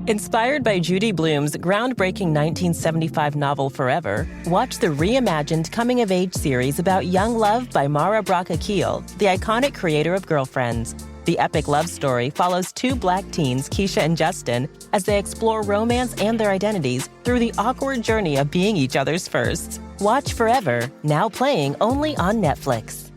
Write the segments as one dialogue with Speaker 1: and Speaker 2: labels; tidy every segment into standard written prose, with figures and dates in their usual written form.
Speaker 1: Inspired by Judy Blume's groundbreaking 1975 novel Forever, watch the reimagined coming-of-age series about young love by Mara Braca Keel, the iconic creator of Girlfriends. The epic love story follows two Black teens, Keisha and Justin, as they explore romance and their identities through the awkward journey of being each other's firsts. Watch Forever, now playing only on Netflix.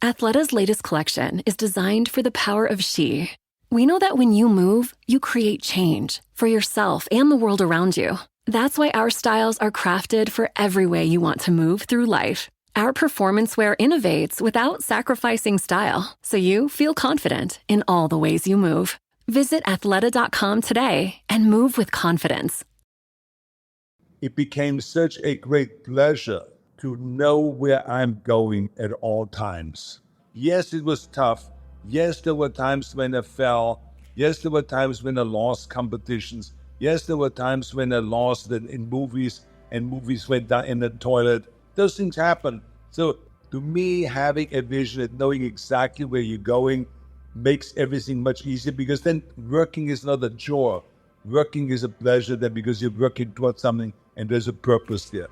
Speaker 2: Athleta's latest collection is designed for the power of she. We know that when you move, you create change for yourself and the world around you. That's why our styles are crafted for every way you want to move through life. Our performance wear innovates without sacrificing style, so you feel confident in all the ways you move. Visit athleta.com today and move with confidence.
Speaker 3: It became such a great pleasure to know where I'm going at all times. Yes, it was tough. Yes, there were times when I fell. Yes, there were times when I lost competitions. Yes, there were times when I lost in movies and movies went down in the toilet. Those things happen. So to me, having a vision and knowing exactly where you're going makes everything much easier, because then working is not a chore. Working is a pleasure then, because you're working towards something and there's a purpose there.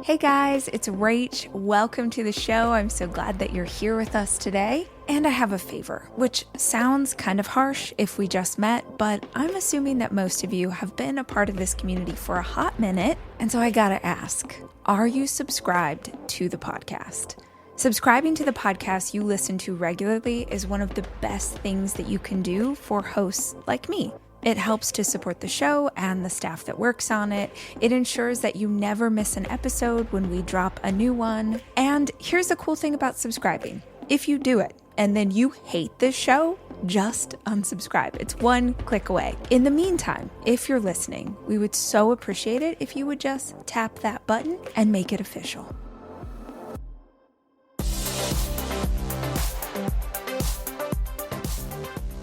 Speaker 4: Hey guys, it's Rach. Welcome to the show. I'm so glad that you're here with us today. And I have a favor, which sounds kind of harsh if we just met, but I'm assuming that most of you have been a part of this community for a hot minute. And so I gotta ask, are you subscribed to the podcast? Subscribing to the podcast you listen to regularly is one of the best things that you can do for hosts like me. It helps to support the show and the staff that works on it. It ensures that you never miss an episode when we drop a new one. And here's the cool thing about subscribing. If you do it and then you hate this show, just unsubscribe. It's one click away. In the meantime, if you're listening, we would so appreciate it if you would just tap that button and make it official.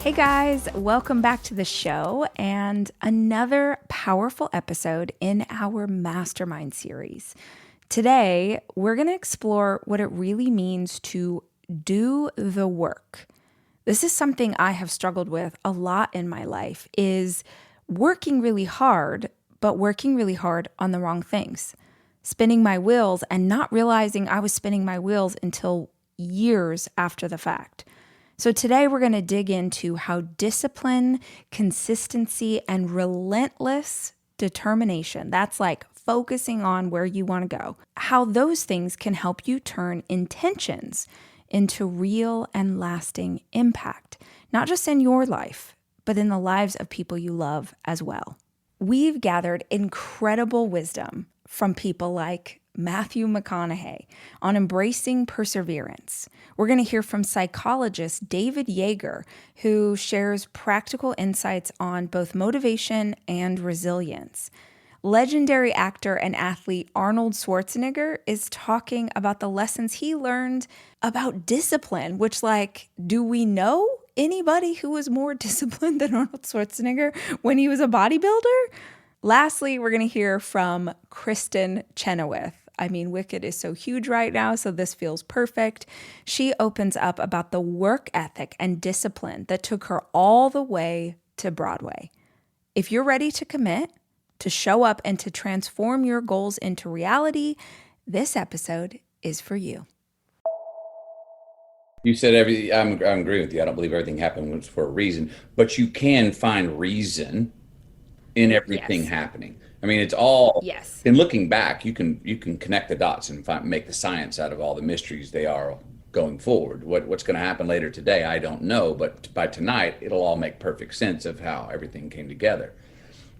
Speaker 4: Hey guys, welcome back to the show and another powerful episode in our Mastermind series. Today, we're going to explore what it really means to do the work. This is something I have struggled with a lot in my life, is working really hard, but working really hard on the wrong things. Spinning my wheels and not realizing I was spinning my wheels until years after the fact. So today we're going to dig into how discipline, consistency, and relentless determination, that's like focusing on where you want to go, how those things can help you turn intentions into real and lasting impact, not just in your life, but in the lives of people you love as well. We've gathered incredible wisdom from people like Matthew McConaughey on embracing perseverance. We're going to hear from psychologist David Yeager, who shares practical insights on both motivation and resilience. Legendary actor and athlete Arnold Schwarzenegger is talking about the lessons he learned about discipline, which, do we know anybody who was more disciplined than Arnold Schwarzenegger when he was a bodybuilder? Lastly, we're going to hear from Kristin Chenoweth. I mean, Wicked is so huge right now, so this feels perfect. She opens up about the work ethic and discipline that took her all the way to Broadway. If you're ready to commit, to show up, and to transform your goals into reality, this episode is for you.
Speaker 5: You said everything. I'm agreeing with you. I don't believe everything happened for a reason, but you can find reason in everything happening. I mean, it's all, in looking back, you can connect the dots and make the science out of all the mysteries they are going forward. What's going to happen later today, I don't know, but by tonight, it'll all make perfect sense of how everything came together.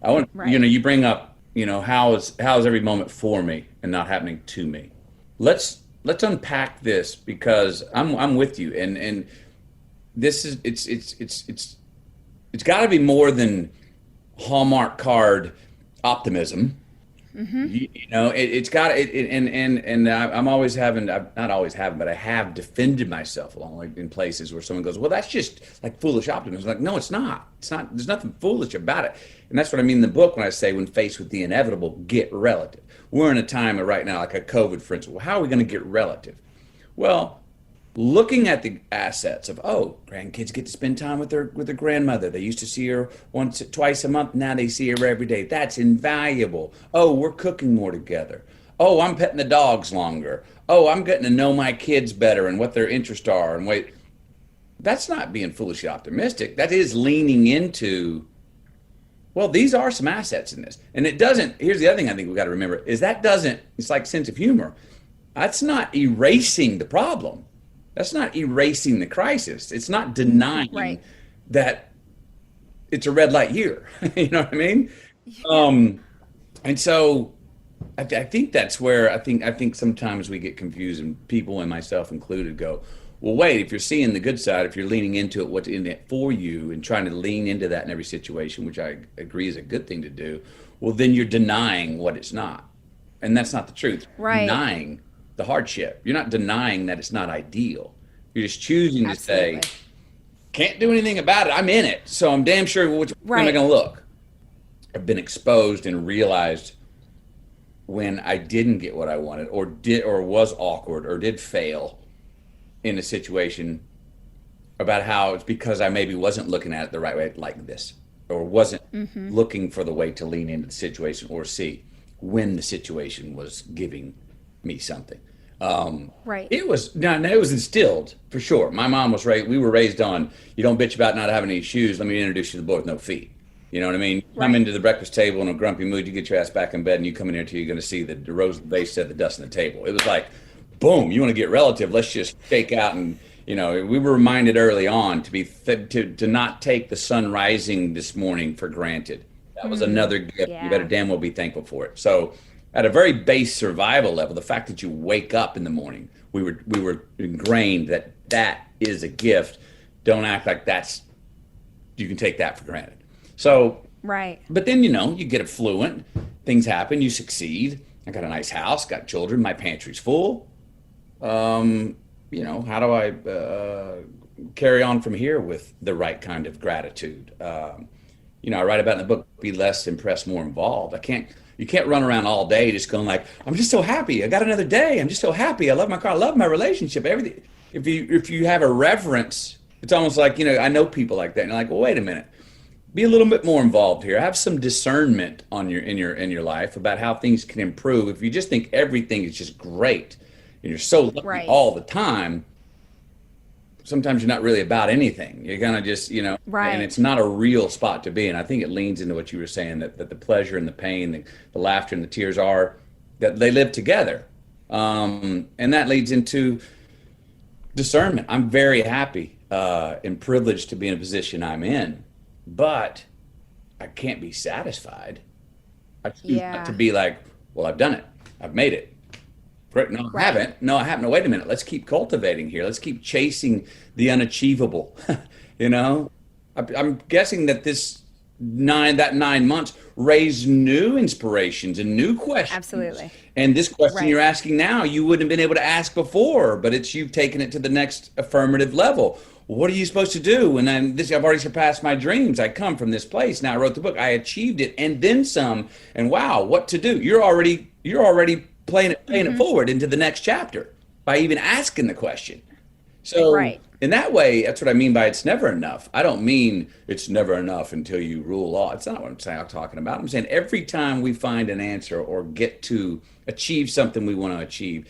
Speaker 5: I want, you bring up, how is every moment for me and not happening to me? Let's unpack this, because I'm with you, and this is it's got to be more than Hallmark card optimism. Mm-hmm. It's got it, and I'm always not always having, but I have defended myself in places where someone goes, well, that's just like foolish optimism. Like, no, it's not. There's nothing foolish about it. And that's what I mean in the book when I say, when faced with the inevitable, get relative. We're in a time right now, like a COVID, for instance. Well, how are we going to get relative? Well, looking at the assets of, oh, grandkids get to spend time with their grandmother. They used to see her twice a month. Now they see her every day. That's invaluable. Oh, we're cooking more together. Oh, I'm petting the dogs longer. Oh, I'm getting to know my kids better and what their interests are. And wait, that's not being foolishly optimistic. That is leaning into, well, these are some assets in this. And it doesn't, here's the other thing I think we've got to remember, is that doesn't, it's like sense of humor. That's not erasing the problem. That's not erasing the crisis. It's not denying that it's a red light year. You know what I mean? Yeah. And so I think that's where I think sometimes we get confused, and people, and myself included, go, well, wait, if you're seeing the good side, if you're leaning into it, what's in it for you, and trying to lean into that in every situation, which I agree is a good thing to do, well, then you're denying what it's not. And that's not the truth. Right. Denying the hardship. You're not denying that it's not ideal. You're just choosing to say, can't do anything about it. I'm in it. So I'm damn sure which way am I going to look? I've been exposed and realized when I didn't get what I wanted, or was awkward, or did fail in a situation, about how it's because I maybe wasn't looking at it the right way, like this, or wasn't looking for the way to lean into the situation or see when the situation was giving me something. It was instilled for sure. My mom was raised, we were raised on, you don't bitch about not having any shoes. Let me introduce you to the boy with no feet. You know what I mean? Come into the breakfast table in a grumpy mood, you get your ass back in bed, and you come in here till you're going to see the rose of the vase set the dust on the table. It was like, boom, you want to get relative, let's just shake out. And, you know, we were reminded early on to not take the sun rising this morning for granted. That was another gift. Yeah. You better damn well be thankful for it. So at a very base survival level, the fact that you wake up in the morning, we were ingrained that is a gift. Don't act like you can take that for granted. So, but then, you know, you get affluent, things happen, you succeed. I got a nice house, got children, my pantry's full. You know, how do I carry on from here with the right kind of gratitude? You know, I write about in the book, be less impressed, more involved. You can't run around all day just going like, I'm just so happy. I got another day. I'm just so happy. I love my car. I love my relationship. Everything. If you have a reverence, it's almost like, you know, I know people like that. And you're like, well, wait a minute. Be a little bit more involved here. Have some discernment in your life about how things can improve. If you just think everything is just great and you're so lucky all the time, sometimes you're not really about anything. You're gonna just, you know, and it's not a real spot to be. And I think it leans into what you were saying, that the pleasure and the pain, the laughter and the tears are, that they live together. And that leads into discernment. I'm very happy and privileged to be in a position I'm in, but I can't be satisfied. I choose not to be like, well, I've done it. I've made it. No, I haven't. No, I haven't. No, wait a minute. Let's keep cultivating here. Let's keep chasing the unachievable. You know, I'm guessing that that 9 months raised new inspirations and new questions. Absolutely. And this question you're asking now, you wouldn't have been able to ask before, but you've taken it to the next affirmative level. What are you supposed to do? And I've already surpassed my dreams. I come from this place. Now I wrote the book. I achieved it and then some. And wow, what to do? You're already playing it forward into the next chapter by even asking the question. So in that way, that's what I mean by it's never enough. I don't mean it's never enough until you rule all. It's not what I'm talking about. I'm saying every time we find an answer or get to achieve something we want to achieve,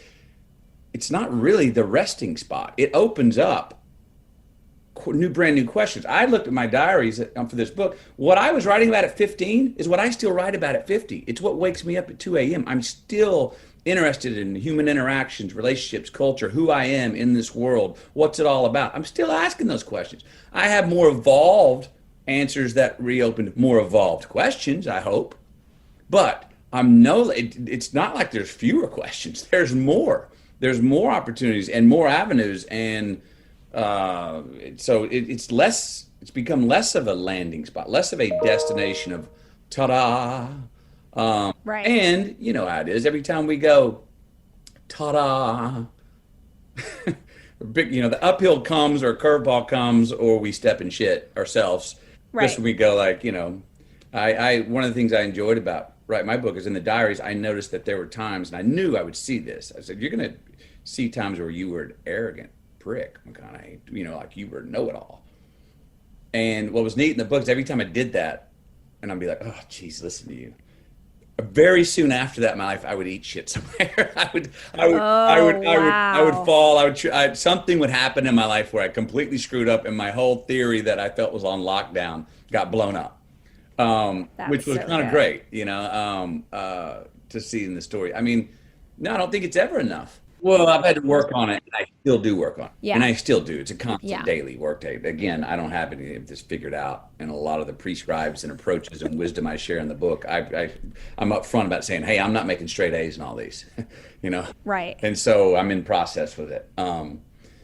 Speaker 5: it's not really the resting spot. It opens up brand new questions. I looked at my diaries for this book. What I was writing about at 15 is what I still write about at 50. It's what wakes me up at 2 a.m. I'm still interested in human interactions, relationships, culture, who I am in this world, what's it all about. I'm still asking those questions. I have more evolved answers that reopen more evolved questions, I hope. But it's not like there's fewer questions. There's more. There's more opportunities and more avenues, and so it's become less of a landing spot, less of a destination of ta-da. And you know how it is. Every time we go ta-da, big, you know, the uphill comes or curveball comes or we step in shit ourselves. Just when we go like, you know, I one of the things I enjoyed about writing my book is in the diaries, I noticed that there were times, and I knew I would see this. I said, you're going to see times where you were arrogant prick, McConaughey. Like you were know-it-all. And what was neat in the book is every time I did that, and I'd be like, oh, geez, listen to you. Very soon after that in my life, I would eat shit somewhere. I would fall. Something would happen in my life where I completely screwed up, and my whole theory that I felt was on lockdown got blown up, which was kind of great, to see in the story. I mean, no, I don't think it's ever enough. Well, I've had to work on it, and I still do work on it. Yeah. And I still do. It's a constant daily work day. Again, I don't have any of this figured out. And a lot of the prescribes and approaches and wisdom I share in the book, I'm upfront about saying, hey, I'm not making straight A's in all these, Right. And so I'm in process with it.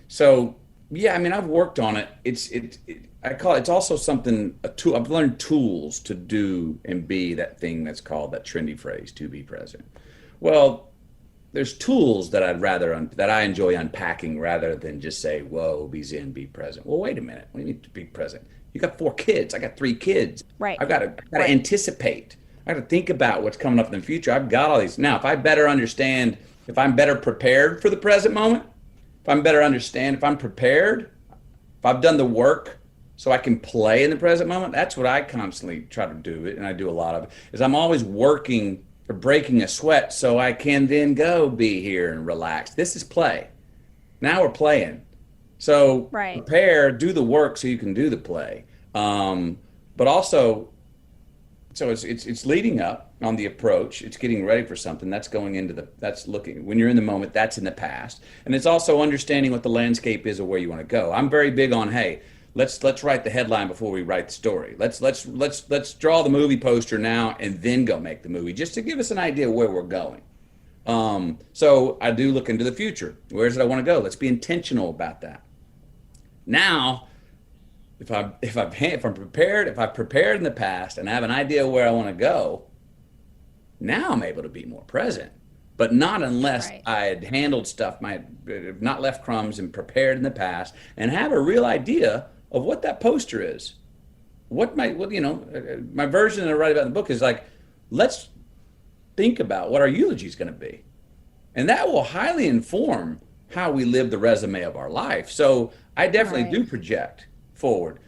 Speaker 5: So, yeah, I mean, I've worked on it. It's also something, a tool. I've learned tools to do and be that thing that's called, that trendy phrase, to be present. Well, there's tools that that I enjoy unpacking rather than just say, whoa, be zen, be present. Well, wait a minute. What do you mean to be present? You got 4 kids. I got 3 kids. Right. I've got to anticipate. I got to think about what's coming up in the future. I've got all these. Now, if I better understand, if I'm better prepared for the present moment, if I'm prepared, if I've done the work so I can play in the present moment, that's what I constantly try to do. And I do a lot of it, is I'm always working or breaking a sweat so I can then go be here and relax. This is play. Now we're playing. So prepare, do the work so you can do the play. But also, so it's leading up on the approach. It's getting ready for something. That's going into that's looking, when you're in the moment, that's in the past. And it's also understanding what the landscape is or where you want to go. I'm very big on, hey, let's write the headline before we write the story. Let's draw the movie poster now and then go make the movie, just to give us an idea where we're going. So I do look into the future. Where does I want to go? Let's be intentional about that. Now, if I've prepared in the past and I have an idea where I want to go, now I'm able to be more present. But not unless I had handled stuff, not left crumbs, and prepared in the past and have a real idea of what that poster is. My version that I write about in the book is like, let's think about what our eulogy is going to be. And that will highly inform how we live the resume of our life. So I definitely do project forward,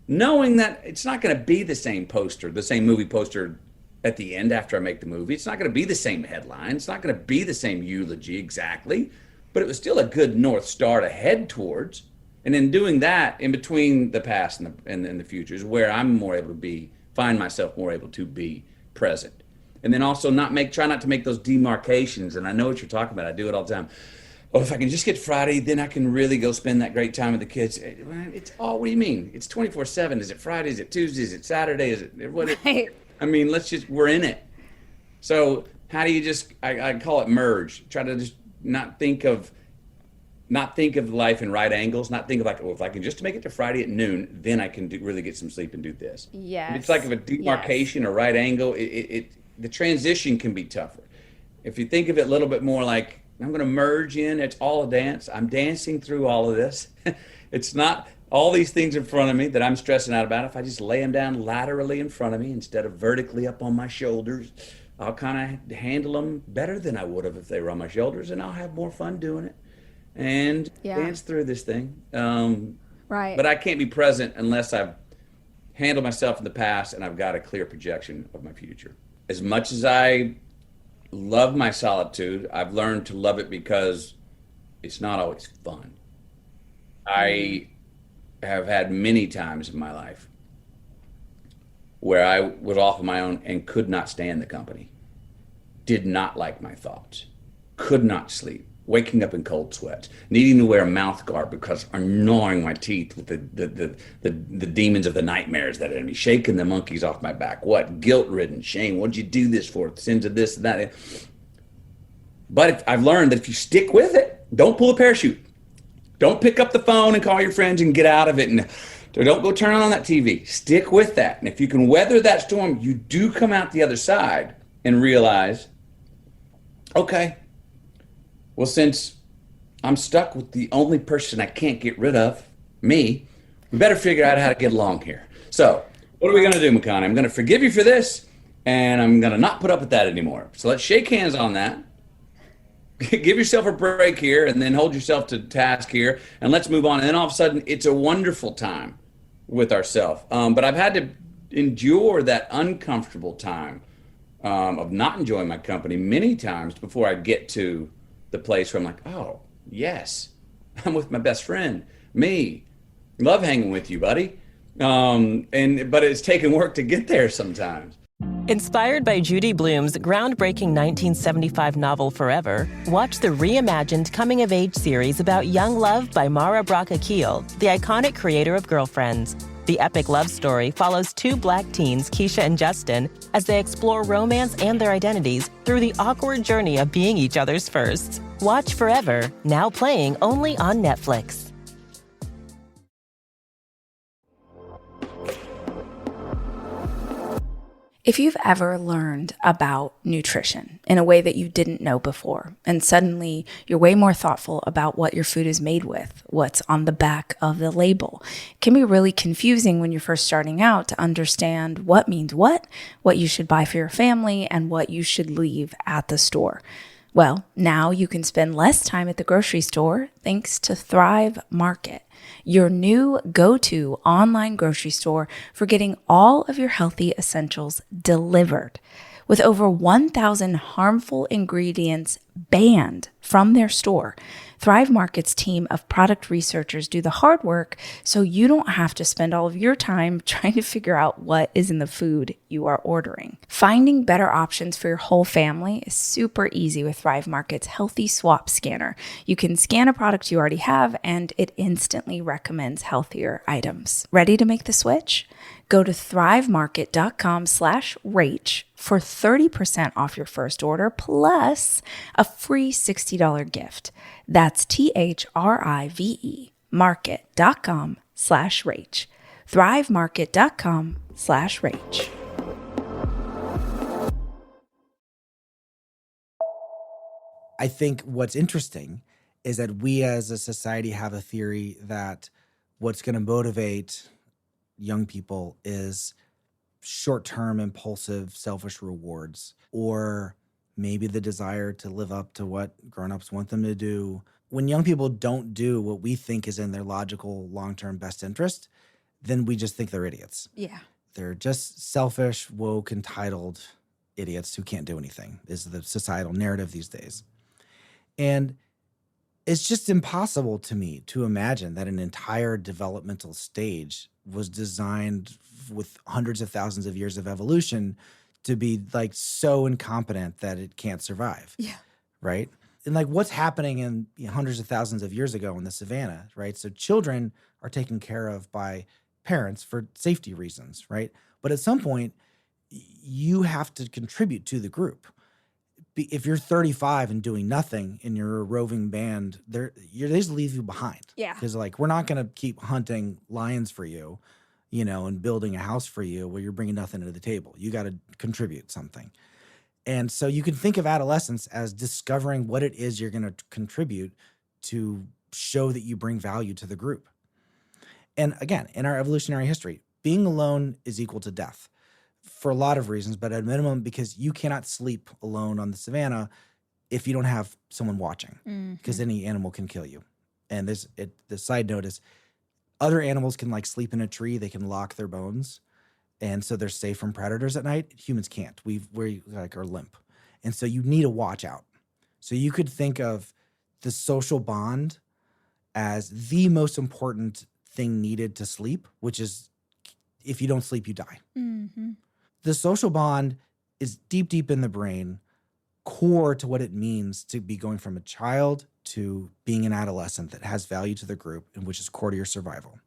Speaker 5: knowing that it's not going to be the same poster, the same movie poster at the end after I make the movie. It's not going to be the same headline. It's not going to be the same eulogy exactly, but it was still a good North Star to head towards. And in doing that, in between the past and the future, is where I'm more able to find myself more able to be present. And then also try not to make those demarcations. And I know what you're talking about. I do it all the time. Oh, if I can just get Friday, then I can really go spend that great time with the kids. What do you mean? It's 24/7. Is it Friday? Is it Tuesday? Is it Saturday? Is it what? Right. I mean, we're in it. So how do you I call it merge. Try to just not think of life in right angles, not think of like, well, if I can just make it to Friday at noon, then I can really get some sleep and do this. Yes. It's like a demarcation or right angle. The transition can be tougher. If you think of it a little bit more like, I'm going to merge in, it's all a dance. I'm dancing through all of this. It's not all these things in front of me that I'm stressing out about. If I just lay them down laterally in front of me instead of vertically up on my shoulders, I'll kind of handle them better than I would have if they were on my shoulders, and I'll have more fun doing it and dance through this thing. But I can't be present unless I've handled myself in the past and I've got a clear projection of my future. As much as I love my solitude, I've learned to love it because it's not always fun. I have had many times in my life where I was off on my own and could not stand the company, did not like my thoughts, could not sleep, waking up in cold sweats, needing to wear a mouth guard because I'm gnawing my teeth with the demons of the nightmares that are in me, shaking the monkeys off my back. What? Guilt-ridden, shame. What'd you do this for? Sins of this and that. But I've learned that if you stick with it, don't pull a parachute. Don't pick up the phone and call your friends and get out of it. And don't go turn on that TV. Stick with that. And if you can weather that storm, you do come out the other side and realize, okay, well, since I'm stuck with the only person I can't get rid of, me, we better figure out how to get along here. So what are we going to do, McConaughey? I'm going to forgive you for this, and I'm going to not put up with that anymore. So let's shake hands on that. give yourself a break here and then hold yourself to task here and let's move on. And then all of a sudden it's a wonderful time with ourselves. But I've had to endure that uncomfortable time of not enjoying my company many times before I get to the place where I'm like, oh, yes, I'm with my best friend, me. Love hanging with you, buddy. But it's taken work to get there sometimes.
Speaker 1: Inspired by Judy Blume's groundbreaking 1975 novel Forever, watch the reimagined coming-of-age series about young love by Mara Braca Keel, the iconic creator of Girlfriends. The epic love story follows two Black teens, Keisha and Justin, as they explore romance and their identities through the awkward journey of being each other's firsts. Watch Forever, now playing only on Netflix.
Speaker 4: If you've ever learned about nutrition in a way that you didn't know before, and suddenly you're way more thoughtful about what your food is made with, what's on the back of the label, it can be really confusing when you're first starting out to understand what means what you should buy for your family, and what you should leave at the store. Well, now you can spend less time at the grocery store thanks to Thrive Market, your new go-to online grocery store for getting all of your healthy essentials delivered. With over 1,000 harmful ingredients banned from their store, Thrive Market's team of product researchers do the hard work so you don't have to spend all of your time trying to figure out what is in the food you are ordering. Finding better options for your whole family is super easy with Thrive Market's Healthy Swap Scanner. You can scan a product you already have, and it instantly recommends healthier items. Ready to make the switch? Go to thrivemarket.com/Rach for 30% off your first order plus a free $60 gift. That's THRIVE market.com/Rach. thrivemarket.com/Rach.
Speaker 6: I think what's interesting is that we as a society have a theory that what's going to motivate young people is short-term, impulsive, selfish rewards, or maybe the desire to live up to what grown-ups want them to do. When young people don't do what we think is in their logical, long-term best interest, then we just think they're idiots.
Speaker 4: Yeah.
Speaker 6: They're just selfish, woke, entitled idiots who can't do anything, is the societal narrative these days. And it's just impossible to me to imagine that an entire developmental stage was designed with hundreds of thousands of years of evolution to be like so incompetent that it can't survive.
Speaker 4: Yeah.
Speaker 6: Right? And like what's happening in hundreds of thousands of years ago in the savannah, right? So children are taken care of by parents for safety reasons, right? But at some point, you have to contribute to the group. If you're 35 and doing nothing and you're a roving band, they just leave you behind.
Speaker 4: Yeah.
Speaker 6: Because like, we're not going to keep hunting lions for you, and building a house for you where you're bringing nothing to the table. You got to contribute something. And so you can think of adolescence as discovering what it is you're going to contribute to show that you bring value to the group. And again, in our evolutionary history, being alone is equal to death. For a lot of reasons, but at a minimum, because you cannot sleep alone on the savannah if you don't have someone watching, because any animal can kill you. And the side note is other animals can like sleep in a tree, they can lock their bones, and so they're safe from predators at night. Humans can't. We like are limp. And so you need a watch out. So you could think of the social bond as the most important thing needed to sleep, which is if you don't sleep, you die.
Speaker 4: Mm-hmm.
Speaker 6: The social bond is deep, deep in the brain, core to what it means to be going from a child to being an adolescent that has value to the group and which is core to your survival.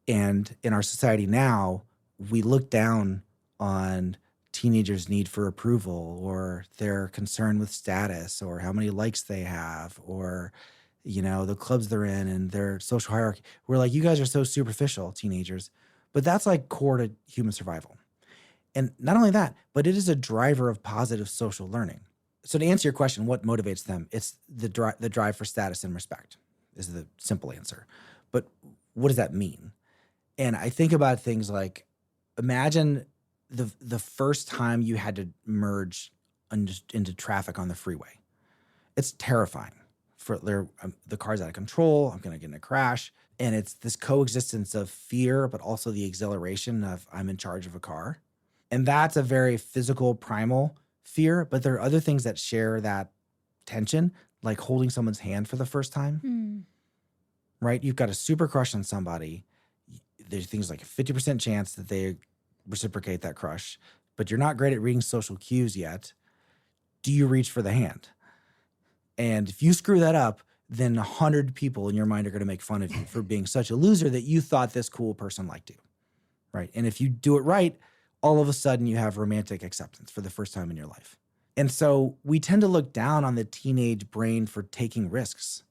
Speaker 6: And in our society now, we look down on teenagers' need for approval or their concern with status or how many likes they have or, the clubs they're in and their social hierarchy. We're like, you guys are so superficial, teenagers. But that's like core to human survival. And not only that, but it is a driver of positive social learning. So to answer your question, what motivates them? It's the drive for status and respect is the simple answer. But what does that mean? And I think about things like, imagine the first time you had to merge into traffic on the freeway. It's terrifying. The car's out of control. I'm going to get in a crash. And it's this coexistence of fear, but also the exhilaration of I'm in charge of a car. And that's a very physical, primal fear. But there are other things that share that tension, like holding someone's hand for the first time, right? You've got a super crush on somebody. There's things like a 50% chance that they reciprocate that crush, but you're not great at reading social cues yet. Do you reach for the hand? And if you screw that up, then 100 people in your mind are going to make fun of you for being such a loser that you thought this cool person liked you, right? And if you do it right, all of a sudden you have romantic acceptance for the first time in your life. And so we tend to look down on the teenage brain for taking risks.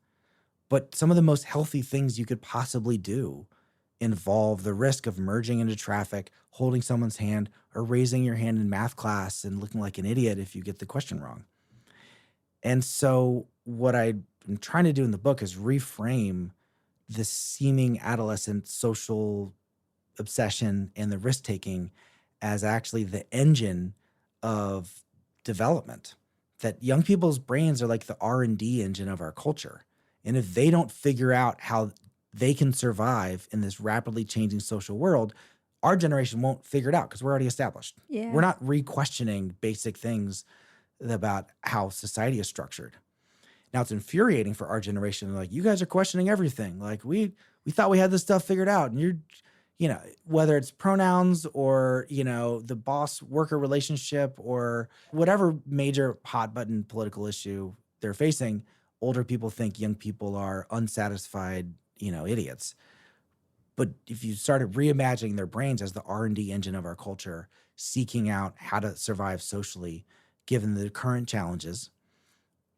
Speaker 6: But some of the most healthy things you could possibly do involve the risk of merging into traffic, holding someone's hand, or raising your hand in math class and looking like an idiot if you get the question wrong. And so what I'm trying to do in the book is reframe the seeming adolescent social obsession and the risk-taking as actually the engine of development. That young people's brains are like the R&D engine of our culture. And if they don't figure out how they can survive in this rapidly changing social world, our generation won't figure it out because we're already established.
Speaker 4: Yeah.
Speaker 6: We're not re-questioning basic things about how society is structured. Now, it's infuriating for our generation. Like, you guys are questioning everything. Like, we thought we had this stuff figured out. And you're, whether it's pronouns or, the boss-worker relationship or whatever major hot-button political issue they're facing, older people think young people are unsatisfied, idiots. But if you started reimagining their brains as the R&D engine of our culture, seeking out how to survive socially, given the current challenges,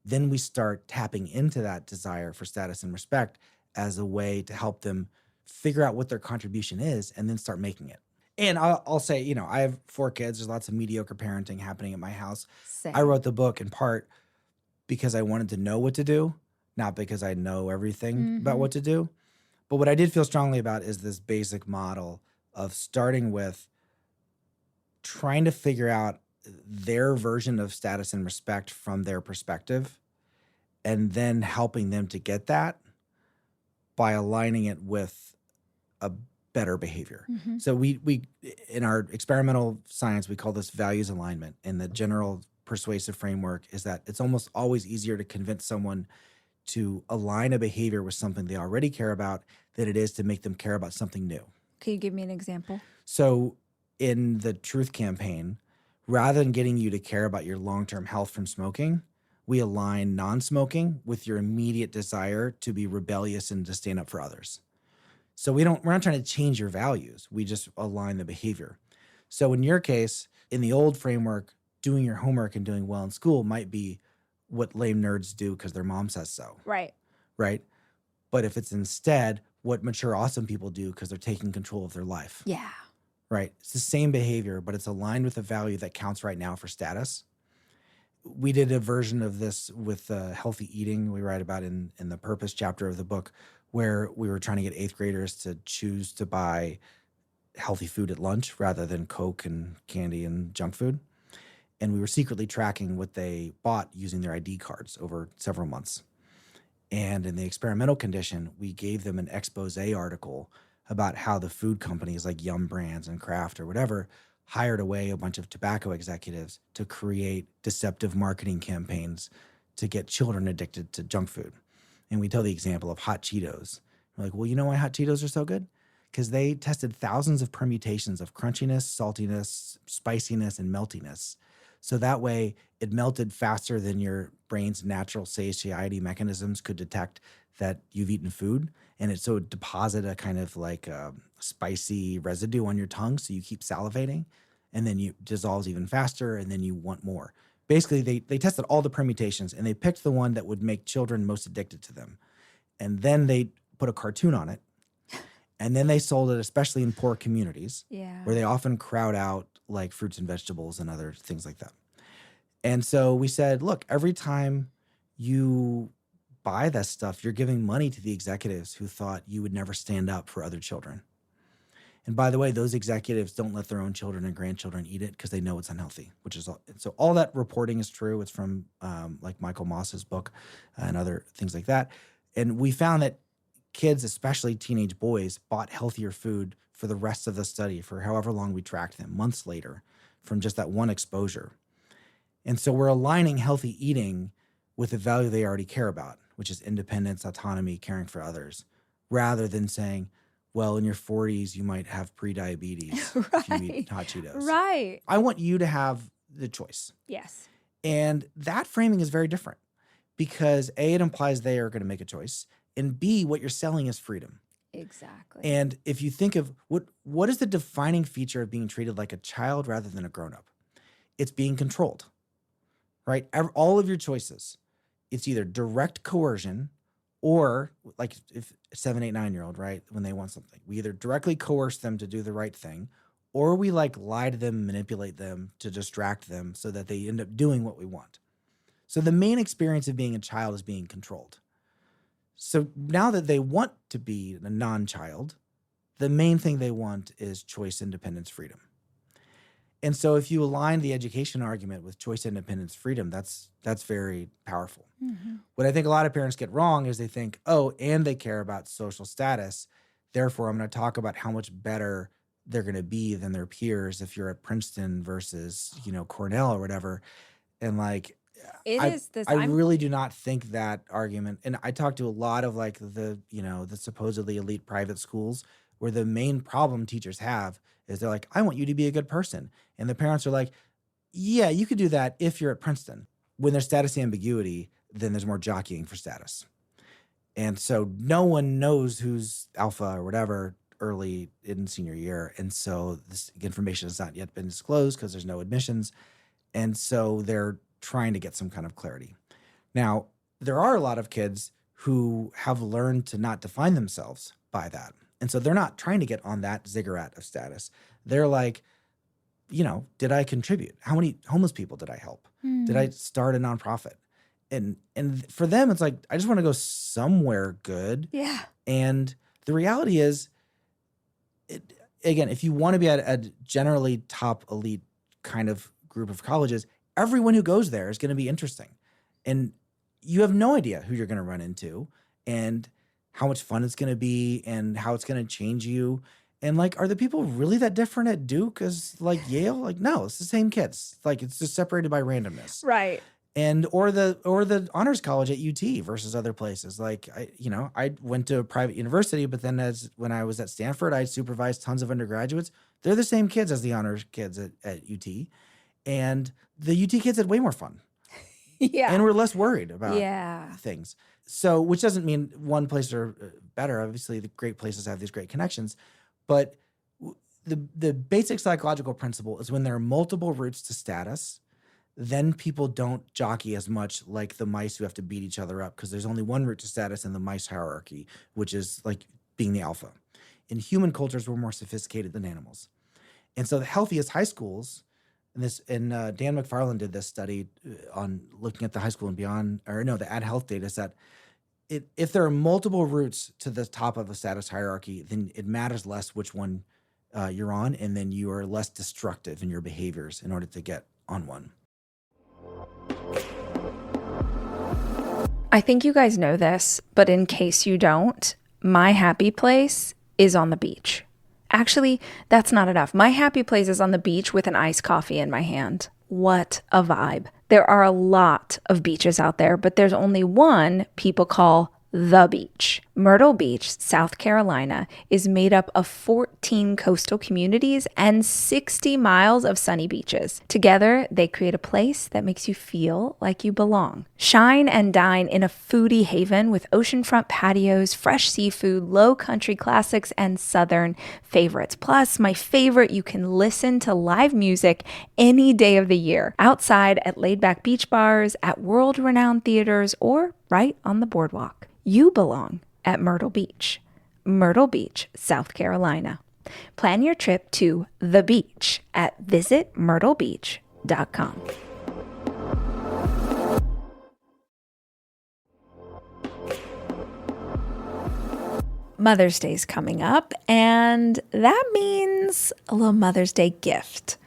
Speaker 6: then we start tapping into that desire for status and respect as a way to help them figure out what their contribution is and then start making it. And I'll say, I have 4 kids. There's lots of mediocre parenting happening at my house.
Speaker 4: Same.
Speaker 6: I wrote the book in part because I wanted to know what to do, not because I know everything about what to do. But what I did feel strongly about is this basic model of starting with trying to figure out their version of status and respect from their perspective, and then helping them to get that by aligning it with a better behavior. So we in our experimental science, we call this values alignment. And the general persuasive framework is that it's almost always easier to convince someone to align a behavior with something they already care about than it is to make them care about something new.
Speaker 4: Can you give me an example?
Speaker 6: So in the Truth campaign, rather than getting you to care about your long-term health from smoking, we align non-smoking with your immediate desire to be rebellious and to stand up for others. So we're not trying to change your values. We just align the behavior. So in your case, in the old framework, doing your homework and doing well in school might be what lame nerds do because their mom says so.
Speaker 4: Right.
Speaker 6: Right? But if it's instead what mature, awesome people do because they're taking control of their life.
Speaker 4: Yeah.
Speaker 6: Right? It's the same behavior, but it's aligned with a value that counts right now for status. We did a version of this with healthy eating we write about in the purpose chapter of the book, where we were trying to get 8th graders to choose to buy healthy food at lunch rather than Coke and candy and junk food. And we were secretly tracking what they bought using their ID cards over several months. And in the experimental condition, we gave them an expose article about how the food companies like Yum Brands and Kraft or whatever hired away a bunch of tobacco executives to create deceptive marketing campaigns to get children addicted to junk food. And we tell the example of hot Cheetos. We're like, well, you know why hot Cheetos are so good? Because they tested thousands of permutations of crunchiness, saltiness, spiciness, and meltiness. So that way it melted faster than your brain's natural satiety mechanisms could detect that you've eaten food. And it deposit a kind of like a spicy residue on your tongue. So you keep salivating and then you dissolves even faster and then you want more. Basically, they tested all the permutations and they picked the one that would make children most addicted to them. And then they put a cartoon on it. And then they sold it, especially in poor communities, where they often crowd out like fruits and vegetables and other things like that. And so we said, look, every time you buy that stuff, you're giving money to the executives who thought you would never stand up for other children. And by the way, those executives don't let their own children and grandchildren eat it because they know it's unhealthy, which is so all that reporting is true. It's from like Michael Moss's book and other things like that. And we found that kids, especially teenage boys, bought healthier food for the rest of the study for however long we tracked them, months later, from just that one exposure. And so we're aligning healthy eating with the value they already care about, which is independence, autonomy, caring for others, rather than saying, well, in your 40s, you might have pre-diabetes if you eat hot Cheetos.
Speaker 4: Right.
Speaker 6: I want you to have the choice.
Speaker 4: Yes.
Speaker 6: And that framing is very different because A, it implies they are going to make a choice, and B, what you're selling is freedom.
Speaker 4: Exactly.
Speaker 6: And if you think of what is the defining feature of being treated like a child rather than a grown-up? It's being controlled, right? All of your choices, it's either direct coercion or like if 7, 8, 9-year-old, right? When they want something, we either directly coerce them to do the right thing, or we like lie to them, manipulate them to distract them so that they end up doing what we want. So the main experience of being a child is being controlled. So now that they want to be a non-child, the main thing they want is choice, independence, freedom. And so if you align the education argument with choice, independence, freedom, that's very powerful. Mm-hmm. What I think a lot of parents get wrong is they think, oh, and they care about social status. Therefore, I'm going to talk about how much better they're going to be than their peers if you're at Princeton versus, Cornell or whatever. And like, I really do not think that argument. And I talk to a lot of like the supposedly elite private schools where the main problem teachers have is they're like, I want you to be a good person. And the parents are like, yeah, you could do that if you're at Princeton. When there's status ambiguity, then there's more jockeying for status. And so no one knows who's alpha or whatever early in senior year. And so this information has not yet been disclosed because there's no admissions. And so they're trying to get some kind of clarity. Now, there are a lot of kids who have learned to not define themselves by that. And so they're not trying to get on that ziggurat of status. They're like, did I contribute? How many homeless people did I help? Did I start a nonprofit? And for them, it's like, I just want to go somewhere good.
Speaker 4: Yeah.
Speaker 6: And the reality is, again, if you want to be at a generally top elite kind of group of colleges, everyone who goes there is going to be interesting. And you have no idea who you're going to run into and how much fun it's going to be and how it's going to change you. And like, are the people really that different at Duke as like Yale? Like, no, it's the same kids. Like, it's just separated by randomness.
Speaker 4: Right.
Speaker 6: And or the honors college at UT versus other places. Like, I went to a private university, but then when I was at Stanford, I supervised tons of undergraduates. They're the same kids as the honors kids at UT. And the UT kids had way more fun.
Speaker 4: Yeah.
Speaker 6: And we're less worried about things. So, which doesn't mean one place are better. Obviously, the great places have these great connections. But the basic psychological principle is when there are multiple routes to status, then people don't jockey as much like the mice who have to beat each other up because there's only one route to status in the mice hierarchy, which is like being the alpha. In human cultures, we're more sophisticated than animals. And so the healthiest high schools, Dan McFarland did this study on looking at the high school and beyond, the Ad Health data set. If there are multiple routes to the top of a status hierarchy, then it matters less which one you're on, and then you are less destructive in your behaviors in order to get on one.
Speaker 4: I think you guys know this, but in case you don't, my happy place is on the beach. Actually, that's not enough. My happy place is on the beach with an iced coffee in my hand. What a vibe. There are a lot of beaches out there, but there's only one people call the beach. Myrtle Beach, South Carolina, is made up of 14 coastal communities and 60 miles of sunny beaches. Together, they create a place that makes you feel like you belong. Shine and dine in a foodie haven with oceanfront patios, fresh seafood, low country classics, and southern favorites. Plus, my favorite, you can listen to live music any day of the year, outside at laid-back beach bars, at world-renowned theaters, or right on the boardwalk. You belong at Myrtle Beach, South Carolina. Plan your trip to the beach at visitmyrtlebeach.com. Mother's Day is coming up, and that means a little Mother's Day gift.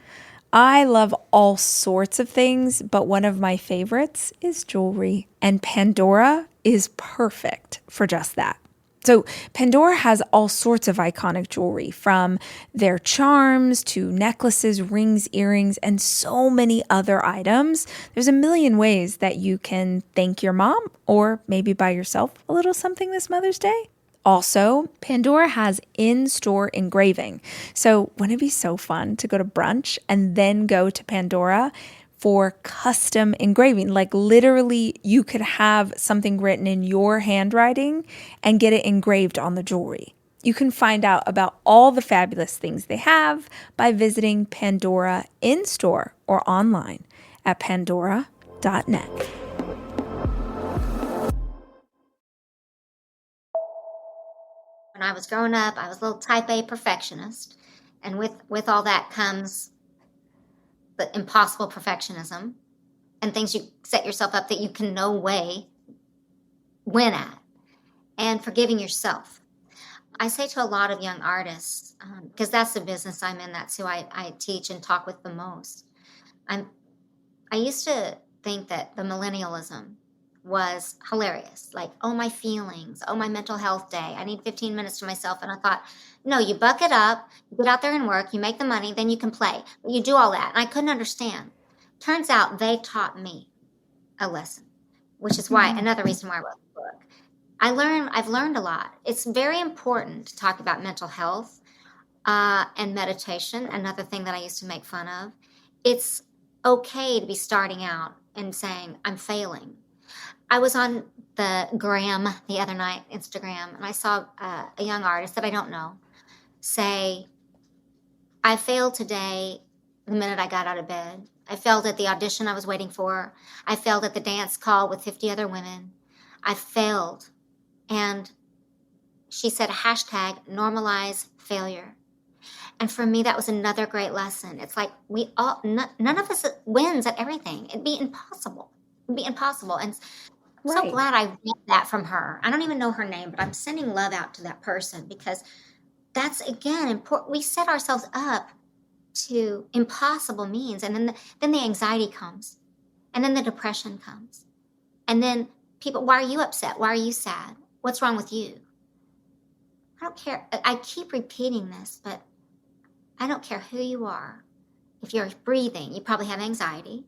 Speaker 4: I love all sorts of things, but one of my favorites is jewelry, and Pandora is perfect for just that. So Pandora has all sorts of iconic jewelry, from their charms to necklaces, rings, earrings, and so many other items. There's a million ways that you can thank your mom or maybe buy yourself a little something this Mother's Day. Also, Pandora has in-store engraving. So wouldn't it be so fun to go to brunch and then go to Pandora for custom engraving? Like literally you could have something written in your handwriting and get it engraved on the jewelry. You can find out about all the fabulous things they have by visiting Pandora in-store or online at pandora.net.
Speaker 7: When I was growing up, I was a little type A perfectionist. And with all that comes the impossible perfectionism and things you set yourself up that you can no way win at, and forgiving yourself. I say to a lot of young artists, because that's the business I'm in, that's who I teach and talk with the most. I used to think that the millennialism was hilarious. Like, oh, my feelings, oh, my mental health day. I need 15 minutes to myself. And I thought, no, you buck it up, you get out there and work, you make the money, then you can play. But you do all that. And I couldn't understand. Turns out they taught me a lesson, which is why another reason why I wrote the book. I've learned a lot. It's very important to talk about mental health and meditation, another thing that I used to make fun of. It's okay to be starting out and saying, I'm failing. I was on the gram the other night, Instagram, and I saw a young artist that I don't know say, I failed today the minute I got out of bed. I failed at the audition I was waiting for. I failed at the dance call with 50 other women. I failed. And she said, hashtag normalize failure. And for me, that was another great lesson. It's like none of us wins at everything. It'd be impossible. It'd be impossible. And I'm so glad I read that from her. I don't even know her name, but I'm sending love out to that person, because that's, again, important. We set ourselves up to impossible means. And then the anxiety comes. And then the depression comes. And then people, why are you upset? Why are you sad? What's wrong with you? I don't care. I keep repeating this, but I don't care who you are. If you're breathing, you probably have anxiety.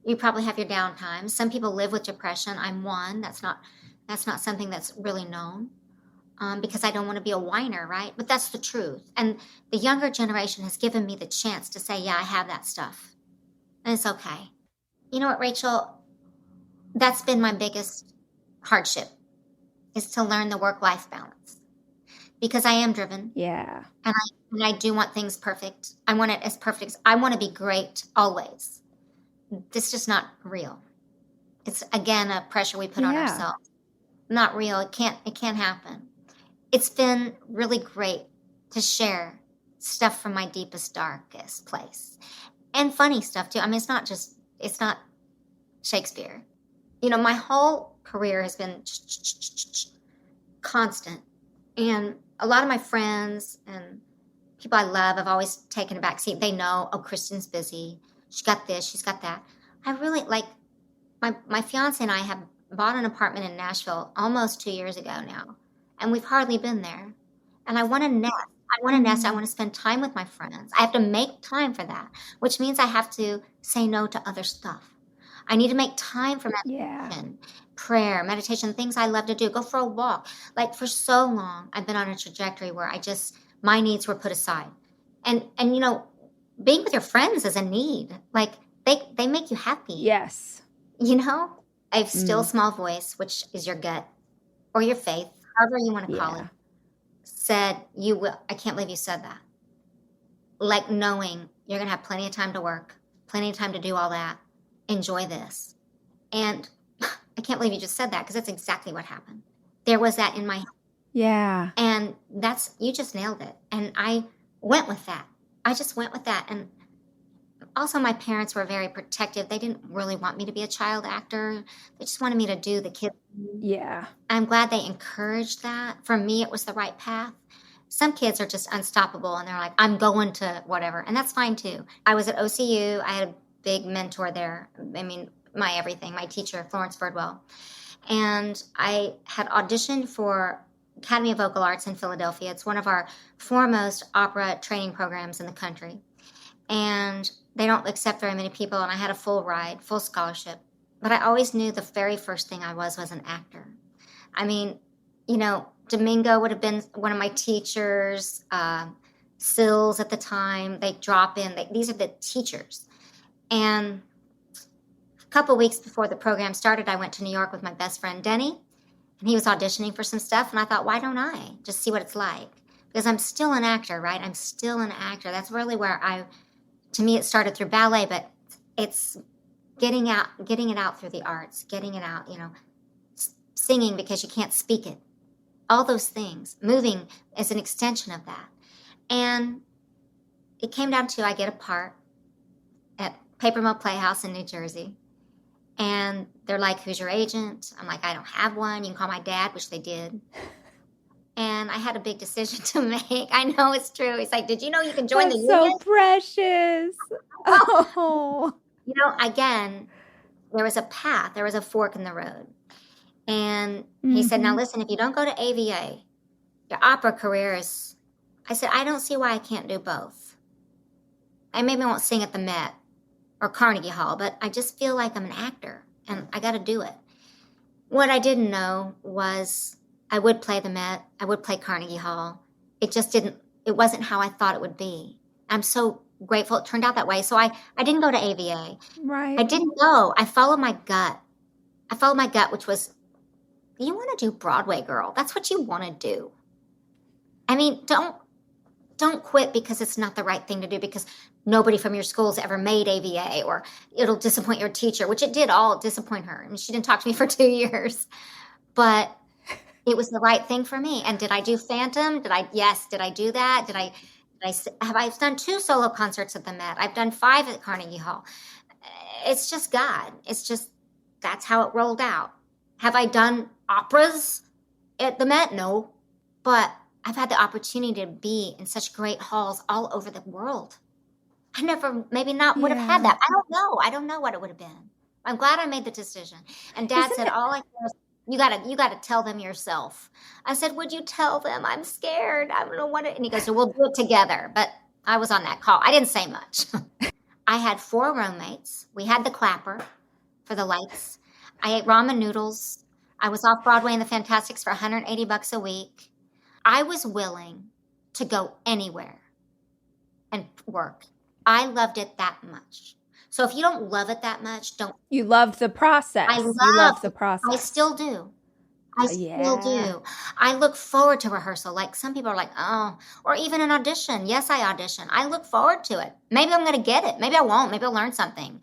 Speaker 7: You probably have your downtime. Some people live with depression. I'm one. That's not something that's really known, because I don't want to be a whiner, right? But that's the truth. And the younger generation has given me the chance to say, yeah, I have that stuff. And it's okay. You know what, Rachel? That's been my biggest hardship, is to learn the work-life balance. Because I am driven.
Speaker 4: Yeah.
Speaker 7: And I do want things perfect. I want it as perfect. I want to be great always. This is just not real. It's, again, a pressure we put on ourselves. Not real. It can't happen. It's been really great to share stuff from my deepest, darkest place. And funny stuff too. I mean, it's not Shakespeare. You know, my whole career has been constant. And a lot of my friends and people I love have always taken a back seat. They know, oh, Kristin's busy. She's got this, she's got that. I really, like, my fiance and I have bought an apartment in Nashville almost 2 years ago now. And we've hardly been there. And I want to nest. I want to spend time with my friends. I have to make time for that, which means I have to say no to other stuff. I need to make time for meditation, prayer, meditation, things I love to do. Go for a walk. Like, for so long, I've been on a trajectory where my needs were put aside. And you know, being with your friends is a need. Like, they make you happy.
Speaker 4: Yes.
Speaker 7: You know? I have still small voice, which is your gut or your faith, however you want to call it, said, you will. I can't believe you said that. Like, knowing you're going to have plenty of time to work, plenty of time to do all that. Enjoy this. And I can't believe you just said that, because that's exactly what happened. There was that in my head.
Speaker 4: Yeah.
Speaker 7: And you just nailed it. And I went with that. I just went with that. And also my parents were very protective. They didn't really want me to be a child actor. They just wanted me to do the kid.
Speaker 4: Yeah.
Speaker 7: I'm glad they encouraged that. For me, it was the right path. Some kids are just unstoppable and they're like, I'm going to whatever. And that's fine too. I was at OCU. I had a big mentor there. I mean, my everything, my teacher, Florence Birdwell. And I had auditioned for Academy of Vocal Arts in Philadelphia. It's one of our foremost opera training programs in the country. And they don't accept very many people. And I had a full ride, full scholarship. But I always knew the very first thing I was an actor. I mean, Domingo would have been one of my teachers, Sills at the time. They drop in. These are the teachers. And a couple of weeks before the program started, I went to New York with my best friend, Denny. And he was auditioning for some stuff. And I thought, why don't I just see what it's like? Because I'm still an actor, right? I'm still an actor. That's really where to me, it started through ballet, but it's getting it out through the arts, getting it out, singing because you can't speak it. All those things. Moving is an extension of that. And it came down to I get a part at Paper Mill Playhouse in New Jersey. And they're like, who's your agent? I'm like, I don't have one. You can call my dad, which they did. And I had a big decision to make. I know it's true. He's like, did you know you can join the union?
Speaker 4: So precious. Oh.
Speaker 7: Again, there was a path. There was a fork in the road. And he said, now listen, if you don't go to AVA, your opera career is... I said, I don't see why I can't do both. I maybe won't sing at the Met or Carnegie Hall, but I just feel like I'm an actor and I got to do it. What I didn't know was I would play the Met. I would play Carnegie Hall. It wasn't how I thought it would be. I'm so grateful it turned out that way. So I didn't go to AVA.
Speaker 4: Right.
Speaker 7: I didn't go. I followed my gut. Which was, you want to do Broadway, girl. That's what you want to do. I mean, don't quit because it's not the right thing to do, because nobody from your school's ever made AVA, or it'll disappoint your teacher, which it did all disappoint her. I mean, she didn't talk to me for 2 years, but it was the right thing for me. And did I do Phantom? Yes. Did I do that? I've done 2 solo concerts at the Met. I've done 5 at Carnegie Hall. It's just God. It's just, that's how it rolled out. Have I done operas at the Met? No, but I've had the opportunity to be in such great halls all over the world. I never, maybe not would have had that. I don't know. I don't know what it would have been. I'm glad I made the decision. And Dad said, all I care is you gotta tell them yourself. I said, would you tell them? I'm scared. I don't know what it, and he goes, so we'll do it together. But I was on that call. I didn't say much. I had 4 roommates. We had the clapper for the lights. I ate ramen noodles. I was off Broadway in the Fantastics for $180 a week. I was willing to go anywhere and work. I loved it that much. So if you don't love it that much, don't.
Speaker 4: You loved the process.
Speaker 7: You love
Speaker 4: the process.
Speaker 7: I still do. Still do. I look forward to rehearsal. Like some people are like, oh, or even an audition. Yes, I audition. I look forward to it. Maybe I'm going to get it. Maybe I won't. Maybe I'll learn something.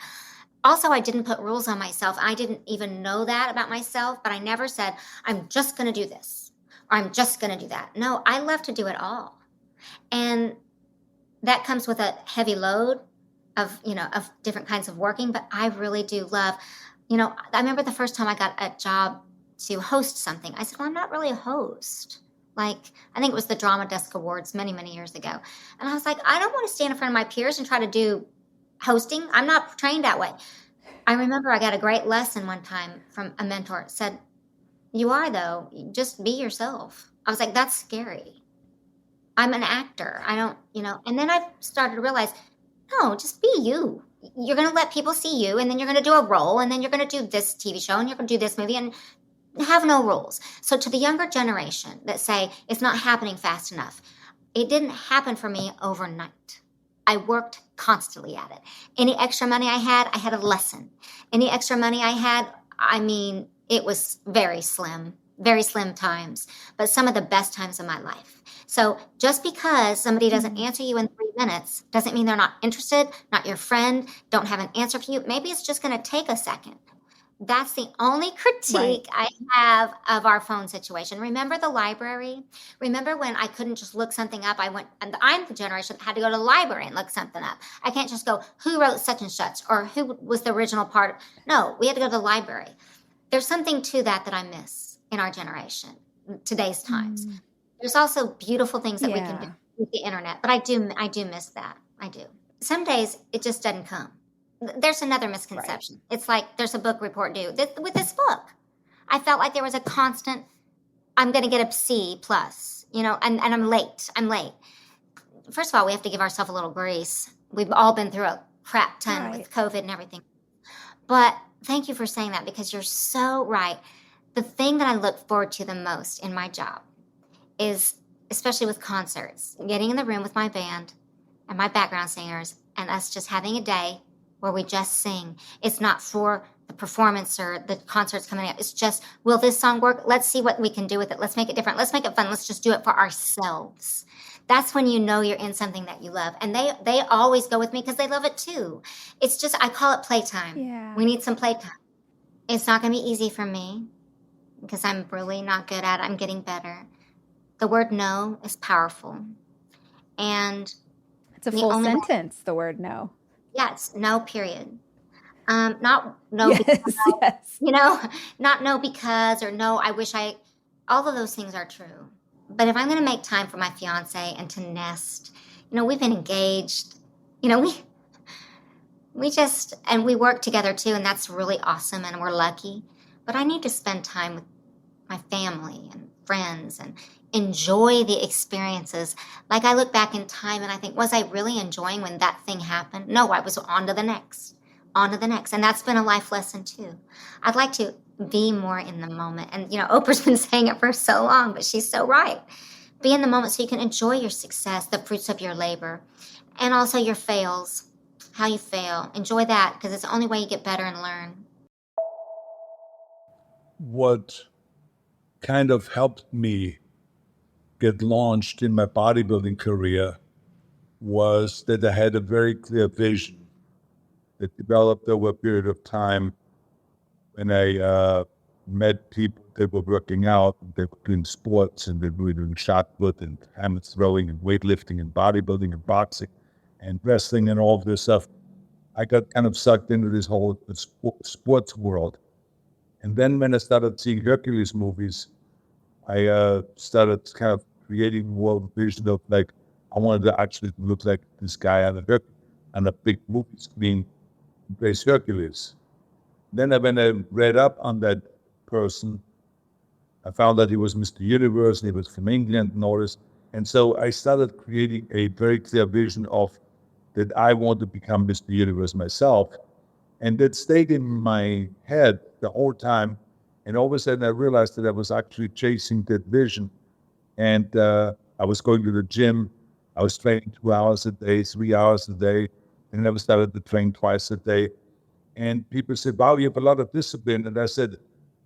Speaker 7: Also, I didn't put rules on myself. I didn't even know that about myself, but I never said, I'm just going to do this or I'm just going to do that. No, I love to do it all. And that comes with a heavy load of different kinds of working, but I really do love, I remember the first time I got a job to host something. I said, well, I'm not really a host. Like, I think it was the Drama Desk Awards many, many years ago. And I was like, I don't want to stand in front of my peers and try to do hosting. I'm not trained that way. I remember I got a great lesson one time from a mentor. It said, you are though, just be yourself. I was like, that's scary. I'm an actor. I don't, and then I started to realize, no, just be you. You're going to let people see you, and then you're going to do a role, and then you're going to do this TV show, and you're going to do this movie, and have no rules. So to the younger generation that say it's not happening fast enough, it didn't happen for me overnight. I worked constantly at it. Any extra money I had a lesson. Any extra money I had, it was very slim times, but some of the best times of my life. So just because somebody doesn't answer you in 3 minutes doesn't mean they're not interested, not your friend, don't have an answer for you. Maybe it's just going to take a second. That's the only critique I have of our phone situation. Remember the library? Remember when I couldn't just look something up? And I'm the generation that had to go to the library and look something up. I can't just go, who wrote such and such, or who was the original part? No, we had to go to the library. There's something to that I miss in our generation, today's times. There's also beautiful things that we can do with the internet, but I do miss that. I do. Some days it just doesn't come. There's another misconception. It's like there's a book report due. With this book, I felt like there was a constant, I'm going to get a C plus, and I'm late. First of all, we have to give ourselves a little grace. We've all been through a crap ton with COVID and everything. But thank you for saying that, because you're so right. The thing that I look forward to the most in my job is, especially with concerts, getting in the room with my band and my background singers and us just having a day where we just sing. It's not for the performance or the concerts coming up. It's just, will this song work? Let's see what we can do with it. Let's make it different. Let's make it fun. Let's just do it for ourselves. That's when you know you're in something that you love. And they always go with me because they love it too. It's just, I call it playtime.
Speaker 4: Yeah.
Speaker 7: We need some playtime. It's not going to be easy for me because I'm really not good at it. I'm getting better. The word no is powerful. And
Speaker 4: it's a full sentence, the word no.
Speaker 7: Yeah, it's no, period. Not no because, not no because, or no, I wish all of those things are true. But if I'm going to make time for my fiance and to nest, we've been engaged, we just, and we work together too, and that's really awesome, and we're lucky. But I need to spend time with my family and friends and enjoy the experiences. Like I look back in time and I think, was I really enjoying when that thing happened? No, I was on to the next. And that's been a life lesson too. I'd like to be more in the moment. And, Oprah's been saying it for so long, but she's so right. Be in the moment so you can enjoy your success, the fruits of your labor, and also your fails, how you fail. Enjoy that, because it's the only way you get better and learn.
Speaker 3: What kind of helped me get launched in my bodybuilding career was that I had a very clear vision that developed over a period of time when I met people that were working out, they were doing sports, and they were doing shot put and hammer throwing and weightlifting and bodybuilding and boxing and wrestling and all of this stuff. I got kind of sucked into this whole sports world. And then when I started seeing Hercules movies, I started kind of creating more vision of like, I wanted to actually look like this guy on a big movie screen who plays Hercules. Then when I read up on that person, I found that he was Mr. Universe and he was from England and all this. And so I started creating a very clear vision of that I want to become Mr. Universe myself. And that stayed in my head the whole time. And all of a sudden I realized that I was actually chasing that vision. And I was going to the gym. I was training 2 hours a day, 3 hours a day. And I started to train twice a day. And people said, wow, you have a lot of discipline. And I said,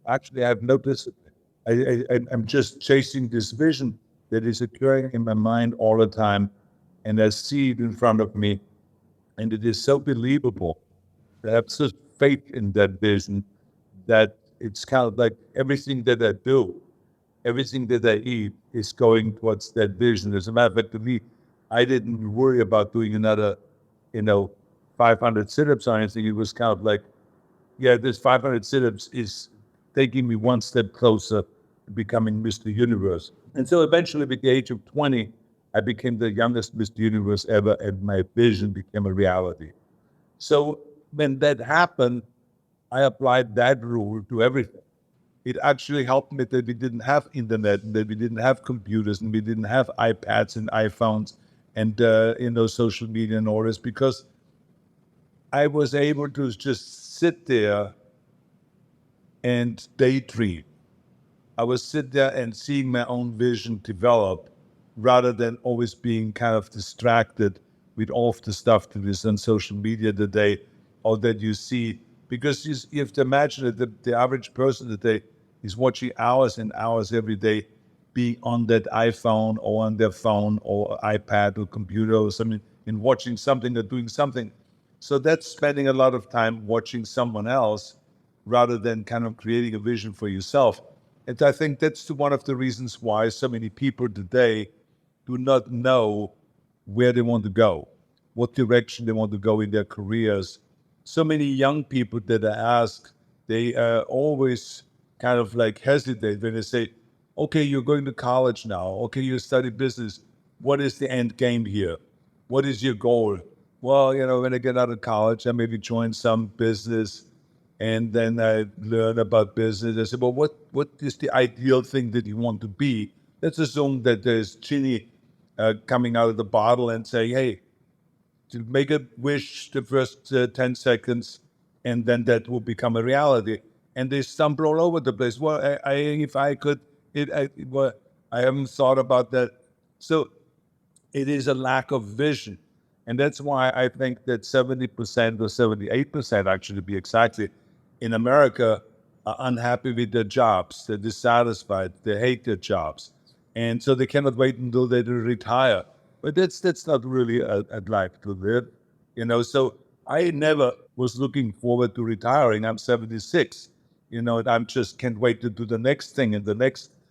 Speaker 3: actually, I have no discipline. I'm just chasing this vision that is occurring in my mind all the time. And I see it in front of me. And it is so believable that I have such faith in that vision that it's kind of like everything that I do, everything that I eat is going towards that vision. As a matter of fact, to me, I didn't worry about doing another, 500 sit-ups or anything. It was kind of like, yeah, this 500 sit-ups is taking me one step closer to becoming Mr. Universe. And so eventually, at the age of 20, I became the youngest Mr. Universe ever, and my vision became a reality. So when that happened, I applied that rule to everything. It actually helped me that we didn't have internet, and that we didn't have computers, and we didn't have iPads and iPhones and social media and all this, because I was able to just sit there and daydream. I was sit there and seeing my own vision develop, rather than always being kind of distracted with all of the stuff that is on social media today, or that you see. Because you have to imagine that the average person today is watching hours and hours every day, being on that iPhone or on their phone or iPad or computer or something, and watching something or doing something. So that's spending a lot of time watching someone else rather than kind of creating a vision for yourself. And I think that's one of the reasons why so many people today do not know where they want to go, what direction they want to go in their careers. So many young people that I ask, they always kind of like hesitate when they say, okay, you're going to college now. Okay, you study business. What is the end game here? What is your goal? Well, when I get out of college, I maybe join some business and then I learn about business. I say, well, what is the ideal thing that you want to be? Let's assume that there's Ginny coming out of the bottle and say, hey, to make a wish the first 10 seconds, and then that will become a reality. And they stumble all over the place. Well, if I could, I haven't thought about that. So it is a lack of vision. And that's why I think that 70% or 78%, actually, to be exactly, in America are unhappy with their jobs. They're dissatisfied. They hate their jobs. And so they cannot wait until they retire. But that's not really a life to live, So I never was looking forward to retiring. I'm 76, and I'm just can't wait to do the next thing and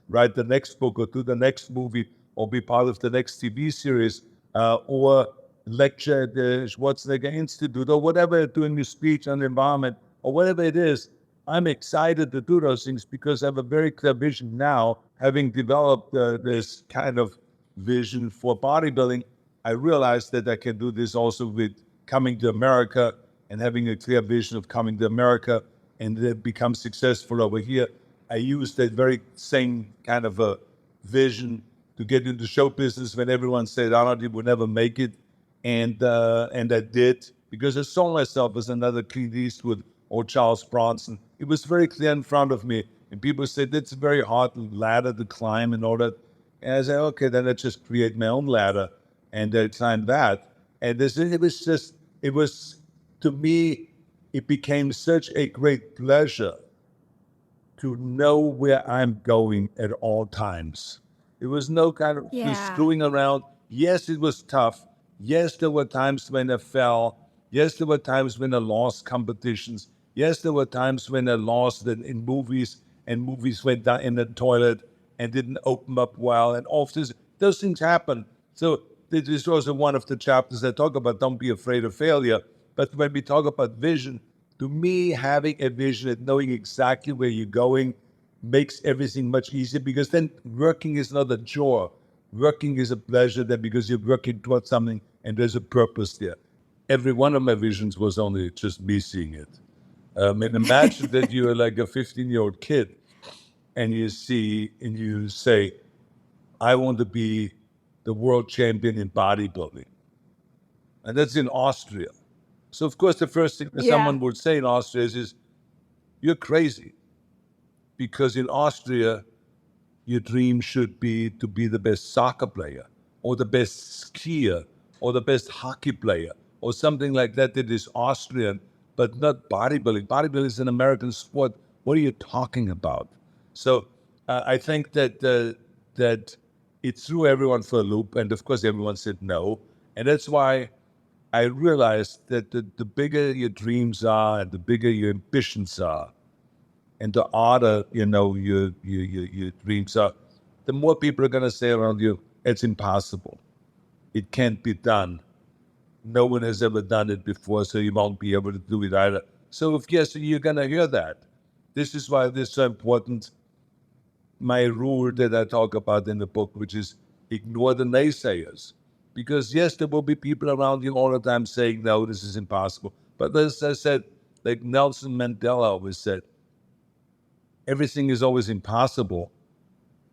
Speaker 3: write the next book or do the next movie or be part of the next TV series or lecture at the Schwarzenegger Institute or whatever, doing a speech on the environment or whatever it is. I'm excited to do those things because I have a very clear vision now, having developed this kind of vision for bodybuilding. I realized that I can do this also with coming to America and having a clear vision of coming to America and then become successful over here. I used that very same kind of a vision to get into show business when everyone said Arnold, you would never make it. And I did, because I saw myself as another Clint Eastwood or Charles Bronson. It was very clear in front of me. And people said, that's a very hard ladder to climb and all that. And I said, okay, then let's just create my own ladder. And I climbed that. And it was, to me, it became such a great pleasure to know where I'm going at all times. It was no kind of screwing around. Yes, it was tough. Yes, there were times when I fell. Yes, there were times when I lost competitions. Yes, there were times when I lost in movies, and movies went down in the toilet and didn't open up well. And all this, those things happen. So this is also one of the chapters I talk about, don't be afraid of failure. But when we talk about vision, to me, having a vision and knowing exactly where you're going makes everything much easier, because then working is not a chore. Working is a pleasure then, because you're working towards something and there's a purpose there. Every one of my visions was only just me seeing it. And imagine that you're like a 15-year-old kid and you say, I want to be the world champion in bodybuilding. And that's in Austria. So, of course, the first thing that someone would say in Austria is, you're crazy. Because in Austria, your dream should be to be the best soccer player or the best skier or the best hockey player or something like that is Austrian, but not bodybuilding. Bodybuilding is an American sport. What are you talking about? So I think that it threw everyone for a loop. And of course, everyone said no. And that's why I realized that the bigger your dreams are and the bigger your ambitions are, and the harder, your dreams are, the more people are going to say around you, it's impossible. It can't be done. No one has ever done it before, so you won't be able to do it either. So, yes, you're going to hear that. This is why this is so important. My rule that I talk about in the book, which is ignore the naysayers. Because, yes, there will be people around you all the time saying, no, this is impossible. But as I said, like Nelson Mandela always said, everything is always impossible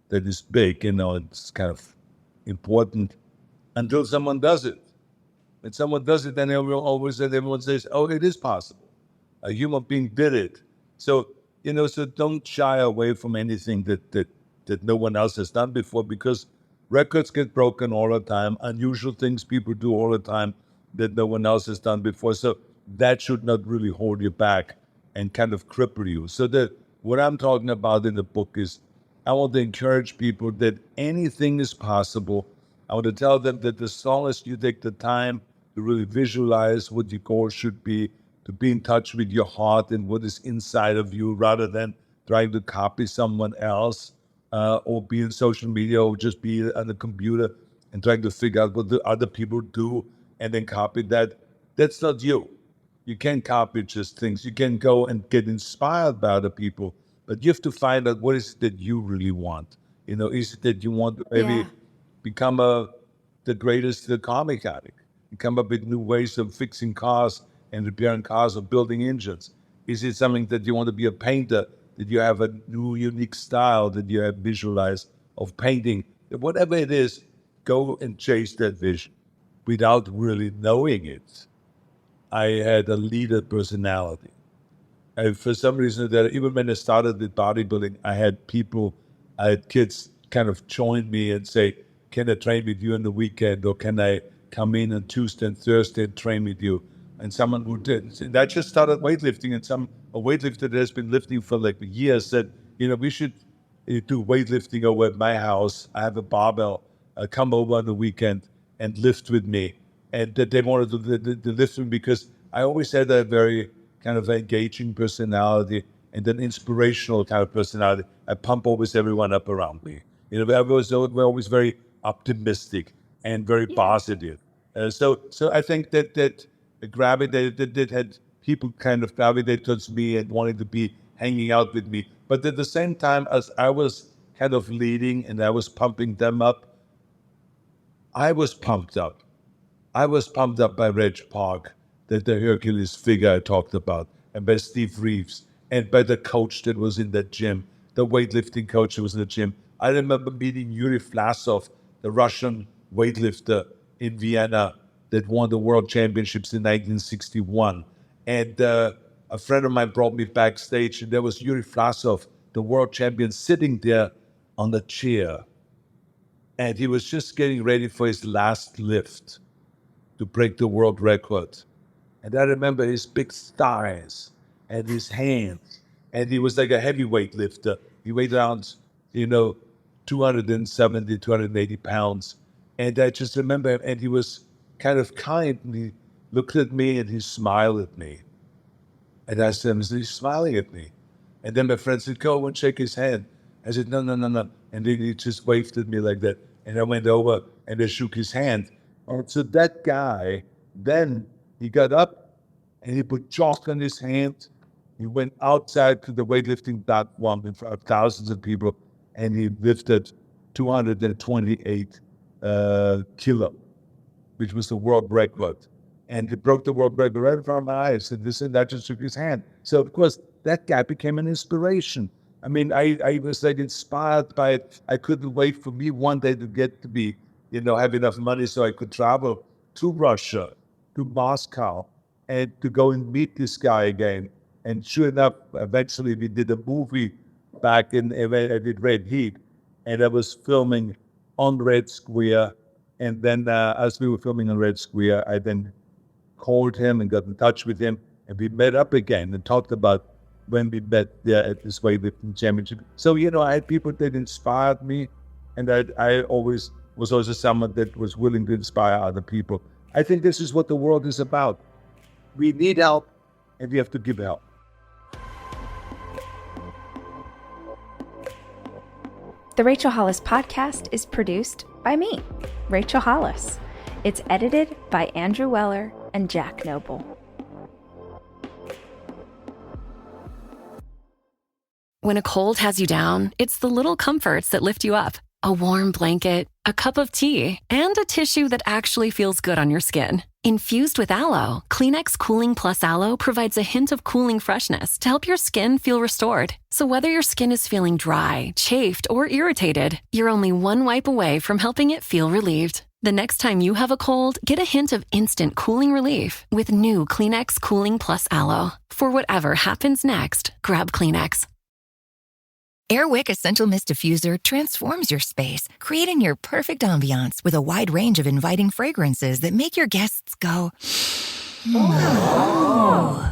Speaker 3: that is big, it's kind of important until someone does it. When someone does it, then everyone says, oh, it is possible. A human being did it. So, so don't shy away from anything that no one else has done before, because records get broken all the time, unusual things people do all the time that no one else has done before. So that should not really hold you back and kind of cripple you. So what I'm talking about in the book is, I want to encourage people that anything is possible. I want to tell them that as long as you take the time to really visualize what your goal should be, to be in touch with your heart and what is inside of you, rather than trying to copy someone else, or be in social media, or just be on the computer and trying to figure out what the other people do and then copy that. That's not you. You can't copy just things. You can go and get inspired by other people, but you have to find out what is it that you really want. Is it that you want to maybe become the greatest comic addict? You come up with new ways of fixing cars and repairing cars or building engines. Is it something that you want to be a painter, that you have a new unique style that you have visualized of painting? Whatever it is, go and chase that vision without really knowing it. I had a leader personality. And for some reason, that even when I started with bodybuilding, I had kids kind of join me and say, can I train with you on the weekend, or can I come in on Tuesday and Thursday and train with you? And someone who did. And I just started weightlifting, and a weightlifter that has been lifting for like years said, we should do weightlifting over at my house. I have a barbell. Come over on the weekend and lift with me. And that they wanted to lift with me because I always had a very kind of engaging personality and an inspirational kind of personality. I pump always everyone up around me. We're always very optimistic and very positive. So I think that gravitated, that had people kind of gravitate towards me and wanted to be hanging out with me. But at the same time, as I was kind of leading and I was pumping them up, I was pumped up. I was pumped up by Reg Park, the Hercules figure I talked about, and by Steve Reeves, and by the coach that was in that gym, the weightlifting coach that was in the gym. I remember meeting Yuri Vlasov, the Russian weightlifter in Vienna that won the world championships in 1961. And a friend of mine brought me backstage, and there was Yuri Vlasov, the world champion, sitting there on the chair. And he was just getting ready for his last lift to break the world record. And I remember his big thighs and his hands. And he was like a heavyweight lifter. He weighed around, 270, 280 pounds. And I just remember him, and he was kind of kind, and he looked at me and he smiled at me. And I said, he's smiling at me. And then my friend said, go and shake his hand. I said, no. And then he just waved at me like that. And I went over and I shook his hand. And so that guy, then he got up and he put chalk on his hand. He went outside to the weightlifting platform in front of thousands of people, and he lifted 228 kilo, which was the world record. And he broke the world record right in front of my eyes. And I just shook his hand. So, of course, that guy became an inspiration. I mean, I was like inspired by it. I couldn't wait for me one day to get to be, have enough money so I could travel to Russia, to Moscow, and to go and meet this guy again. And sure enough, eventually we did a movie back I did Red Heat, and I was filming on Red Square. And then as we were filming on Red Square, I then called him and got in touch with him, and we met up again and talked about when we met there at this weightlifting championship. So, I had people that inspired me, and I always was also someone that was willing to inspire other people. I think this is what the world is about. We need help, and we have to give help.
Speaker 4: The Rachel Hollis Podcast is produced by me, Rachel Hollis. It's edited by Andrew Weller and Jack Noble.
Speaker 2: When a cold has you down, it's the little comforts that lift you up. A warm blanket, a cup of tea, and a tissue that actually feels good on your skin. Infused with aloe, Kleenex Cooling Plus Aloe provides a hint of cooling freshness to help your skin feel restored. So whether your skin is feeling dry, chafed, or irritated, you're only one wipe away from helping it feel relieved. The next time you have a cold, get a hint of instant cooling relief with new Kleenex Cooling Plus Aloe. For whatever happens next, grab Kleenex.
Speaker 8: Airwick Essential Mist Diffuser transforms your space, creating your perfect ambiance with a wide range of inviting fragrances that make your guests go,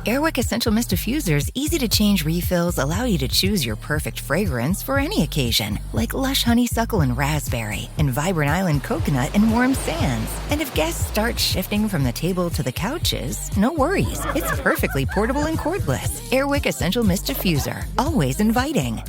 Speaker 8: Airwick Essential Mist Diffuser's easy-to-change refills allow you to choose your perfect fragrance for any occasion, like lush honeysuckle and raspberry, and vibrant island coconut and warm sands. And if guests start shifting from the table to the couches, no worries. It's perfectly portable and cordless. Airwick Essential Mist Diffuser, always inviting.